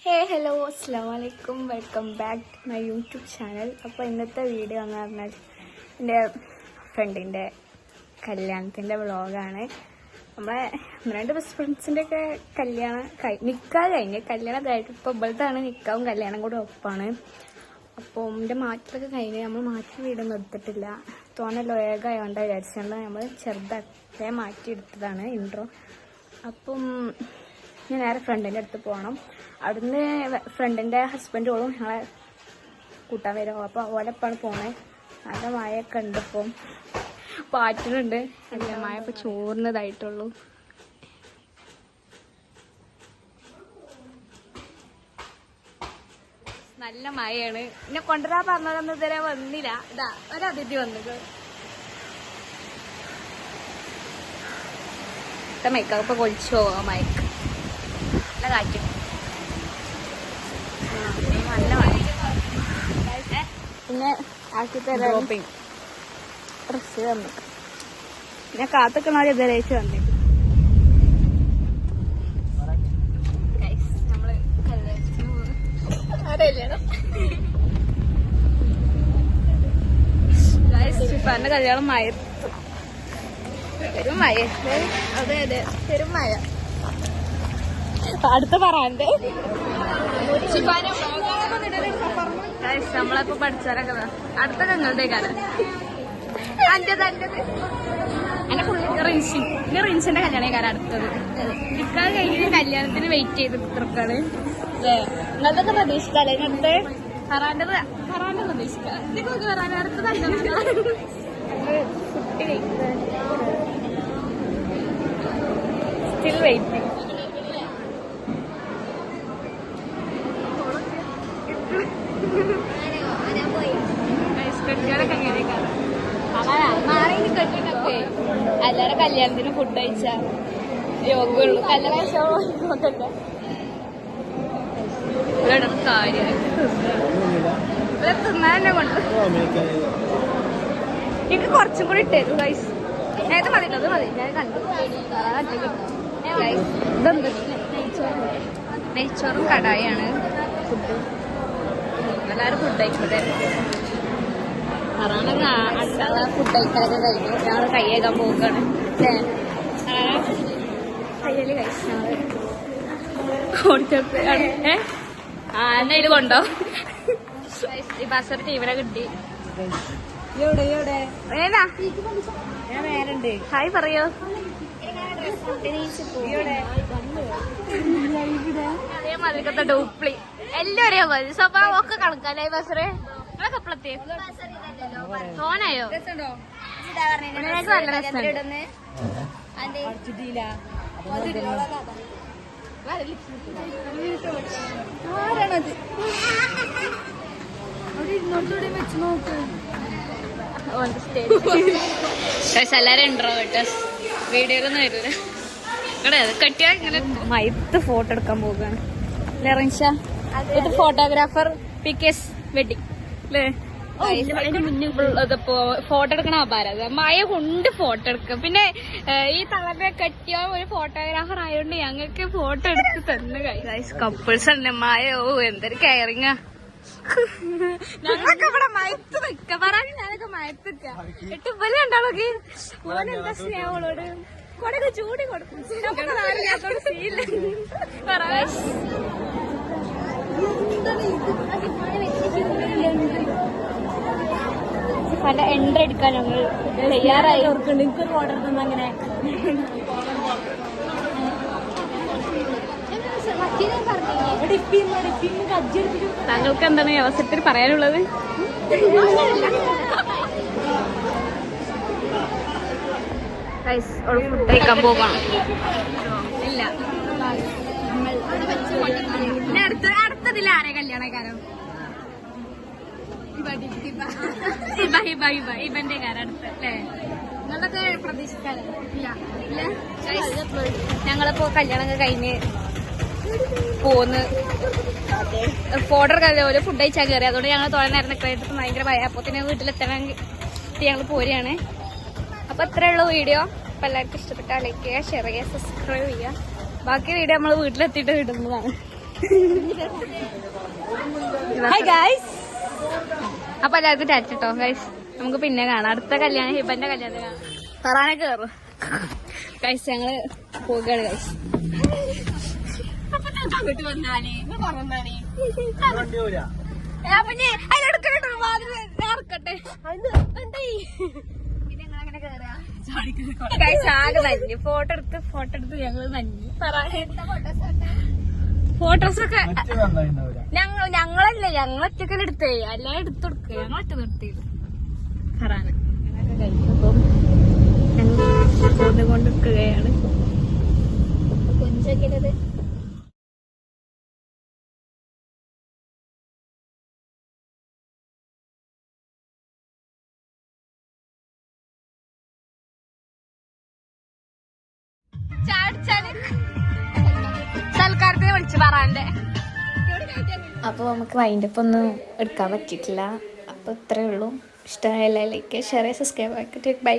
Hello അസ്സലാമലൈക്കും, welcome back to my YouTube channel. അപ്പോൾ ഇന്നത്തെ വീഡിയോ എന്ന് പറഞ്ഞാൽ എൻ്റെ ഫ്രണ്ടിൻ്റെ കല്യാണത്തിൻ്റെ വ്ളോഗാണ്. നമ്മളെ രണ്ട് ബെസ്റ്റ് ഫ്രണ്ട്സിൻ്റെ ഒക്കെ നിക്കാഹ് കഴിഞ്ഞ് കല്യാണം കഴിഞ്ഞിട്ട് ഇപ്പോൾ ഇപ്പോഴത്താണ് നിക്കാവും കല്യാണം കൂടെ ഒപ്പാണ്. അപ്പോൾ എൻ്റെ മാറ്റമൊക്കെ കഴിഞ്ഞ് നമ്മൾ മാറ്റി വീടൊന്നും എടുത്തിട്ടില്ല, തോന്നല്ലോ ഏകമായോണ്ട് വിചാരിച്ചുകൊണ്ട് നമ്മൾ ചെറുതാക്കി മാറ്റിയെടുത്തതാണ് ഇൻട്രോ. അപ്പം ഞാൻ നേരെ ഫ്രണ്ടിൻ്റെ അടുത്ത് പോകണം. അവിടുന്ന് ഫ്രണ്ടിൻ്റെ ഹസ്ബൻഡോളും ഞങ്ങളെ കൂട്ടാൻ വരും. അപ്പോൾ ഓലപ്പാണ് പോണേ. നല്ല മഴയൊക്കെ ഉണ്ട്, ഇപ്പം പാറ്റുന്നുണ്ട്. നല്ല മഴ ഇപ്പം ചോർന്നതായിട്ടുള്ളൂ. നല്ല മഴയാണ്. എന്നെ കൊണ്ടുവരാൻ പറഞ്ഞതൊന്നും ഇതുവരെ വന്നില്ല. ഇതാ ഒരതിഥി വന്നത്. മൈക്കൊക്കെ കൊളിച്ചു പോവാം. മയക്ക് നല്ല കാറ്റും നല്ല മഴ. പിന്നെ ആക്കി തരാം ഡ്രസ് തന്നു. പിന്നെ കാത്തൊക്കെ ഇതരേച്ച് വന്നേ. നമ്മള് ഇപ്പന്റെ കല്യാണം മയത്ത് പെരും മഴ. അതെ അതെ, പെരും മഴ. അടുത്ത പറയാണ്ട് നമ്മളിപ്പോ പഠിച്ചാലൊക്കെ അടുത്ത ഞങ്ങളുടെ കാലം എന്റെ പുള്ളി റിൻസിന്റെ കല്യാണം കാലം അടുത്തത്. നിക്കാഹ് കഴിഞ്ഞ് കല്യാണത്തിന് വെയിറ്റ് ചെയ്ത് കുത്തിറക്കാണ്. നിങ്ങളുടെയൊക്കെ പ്രതീക്ഷിക്കാല്ലേ? അടുത്ത് പറയാണ്ടത് പ്രതീക്ഷിക്കാം. നിങ്ങൾക്ക് പറയാൻ അടുത്തതല്ല കുട്ടി സ്റ്റിൽ വെയിറ്റിംഗ്. എല്ലാരും കല്യാണത്തിന് ഫുഡ് കഴിച്ചാ യോഗുള്ളൂ. കല്യാണം കാര്യമായി തിന്നാനെ കൊണ്ട് എനിക്ക് കുറച്ചും കൂടി ഇട്ടു ഗൈസ്. നേരത്തെ മതി, അത് മതി. ഞാൻ കണ്ടു. ഇതെന്ത് നെയ്ച്ചോറും കടായാണ് ഫുഡ്. എല്ലാവരും ഫുഡ് കഴിക്കട്ടെ. പറയാണെങ്കിൽ അടുത്ത ഫുഡ് കഴിക്കാനൊക്കെ കഴിഞ്ഞു. ഞങ്ങൾ കയ്യേക്കാൻ പോവുകയാണ് അല്ലേ? കയ്യല് കഴിച്ചു ഞങ്ങള് ഓടിച്ചപ്പോ എന്നെ ഇത് കൊണ്ടോ. ഈ ബസ്സർ ടീമിനെ കിട്ടി. ഹായ് പറയോ. അതേ മതിക്കത്തെ ഡൂപ്ലി എല്ലാം ഒരേ മതി. സ്വഭാവം ഒക്കെ കണക്കല്ലേ ബസ്സറ്. നിങ്ങളൊക്കെ എപ്പോഴത്തെ തോനായോ? നല്ല രസം. എല്ലാരും ഇൻട്രോവേർട്ടേഴ്സ് വീഡിയോയിലൊന്നും വരൂല. ഇവിടെ കട്ടിയാ ഇങ്ങനെ മയത്ത് ഫോട്ടോ എടുക്കാൻ പോവുകയാണ് അല്ലേ റിൻഷ? ഇത് ഫോട്ടോഗ്രാഫർ പിക്കേസ് വെഡിങ് അല്ലേ? ഇതിപ്പോ ഫോട്ടോ എടുക്കണ അപാരത മഴ കൊണ്ട് ഫോട്ടോ എടുക്കുക. പിന്നെ ഈ തളരെ കെട്ടിയോ ഒരു ഫോട്ടോഗ്രാഫർ ആയതുകൊണ്ട് ഞങ്ങൾക്ക് ഫോട്ടോ എടുത്ത് തന്നെ കപ്പിൾസ് ഉണ്ട്. മഴ എന്തൊരു കെയറിങ്ങാ. ഞങ്ങളൊക്കെ ഇവിടെ മയത്ത് നിക്ക പറയാൻ. ഞാനൊക്കെ മയത്ത് നിക്ക എട്ട് പോലെ കണ്ടാളൊക്കെ ഓനെന്താ സ്നേഹങ്ങളോട് കൊടൊക്കെ ചൂടി കൊടുക്കും. പല എൻട്രി എടുക്കാൻ ഞങ്ങൾ തയ്യാറായി. എനിക്കൊരു ഓർഡർ തന്നെ. അങ്ങനെ താങ്കൾക്ക് എന്താണ് ഈ അവസരത്തിൽ പറയാനുള്ളത്? ഫുഡ് കഴിക്കാൻ പോകണം. ഇല്ല, അടുത്തതിൽ ആരെ കല്യാണക്കാരോ? ഇവന്റെ കാരം അടുത്ത് അല്ലേ? നിങ്ങളൊക്കെ പ്രതീക്ഷിക്കാറില്ല. ഞങ്ങളിപ്പോ കല്യാണമൊക്കെ കഴിഞ്ഞ് പോന്ന് ഫോട്ടോ ഒരു ഫുഡ് കഴിച്ചാൽ കയറി. അതുകൊണ്ട് ഞങ്ങൾ തോന്നെ നേരം നിൽക്കാനായിട്ട് ഭയങ്കര ഭയം. അപ്പോൾ തന്നെ വീട്ടിലെത്തണമെങ്കിൽ ഞങ്ങൾ പോരുകയാണ്. അപ്പൊ അത്രയുള്ള വീഡിയോ. അപ്പൊ എല്ലാവർക്കും ഇഷ്ടപ്പെട്ടാൽ ലൈക്ക് ചെയ്യുക, ഷെയർ ചെയ്യുക, സബ്സ്ക്രൈബ് ചെയ്യുക. ബാക്കി വീഡിയോ നമ്മൾ വീട്ടിലെത്തിയിട്ട് ഇടുന്നതാണ്. Hi guys. അപ്പൊ എല്ലാവർക്കും ടാറ്റോ ഗൈസ്. നമുക്ക് പിന്നെ കാണാം. അടുത്ത കല്യാണം ഹിബന്റെ കല്യാണത്തിന് കാണാം. ഫറാനെ കയറും ഗൈസ്. ഞങ്ങള് പോകുകയാണ് ഗൈസ്. അങ്ങോട്ട് വന്നാലേ ആകെ നഞ്ഞു. ഫോട്ടോ എടുത്ത് ഞങ്ങള് നഞ്ഞു. ഫോട്ടോസൊക്കെ ഞങ്ങളല്ല, ഞങ്ങൾ ഒറ്റക്കല്ല എടുത്തേ. എല്ലാം എടുത്തു കൊടുക്കുക. ഞങ്ങൾ ഒറ്റ നിർത്തിയത് ഫറാന. അപ്പം ഞങ്ങൾ കൊണ്ടിരിക്കുകയാണ്. കൊഞ്ചൊക്കെ സൽക്കാരത്തിന് വിളിച്ചു പറയാൻ്റെ. അപ്പോൾ നമുക്ക് വൈൻഡപ്പ് ഒന്നും എടുക്കാൻ പറ്റിയിട്ടില്ല. അപ്പോൾ ഇത്രയേ ഉള്ളൂ. ഇഷ്ടമായ ലൈക്ക്, ഷെയർ, സബ്സ്ക്രൈബ് ആക്കിയിട്ട് ബൈ.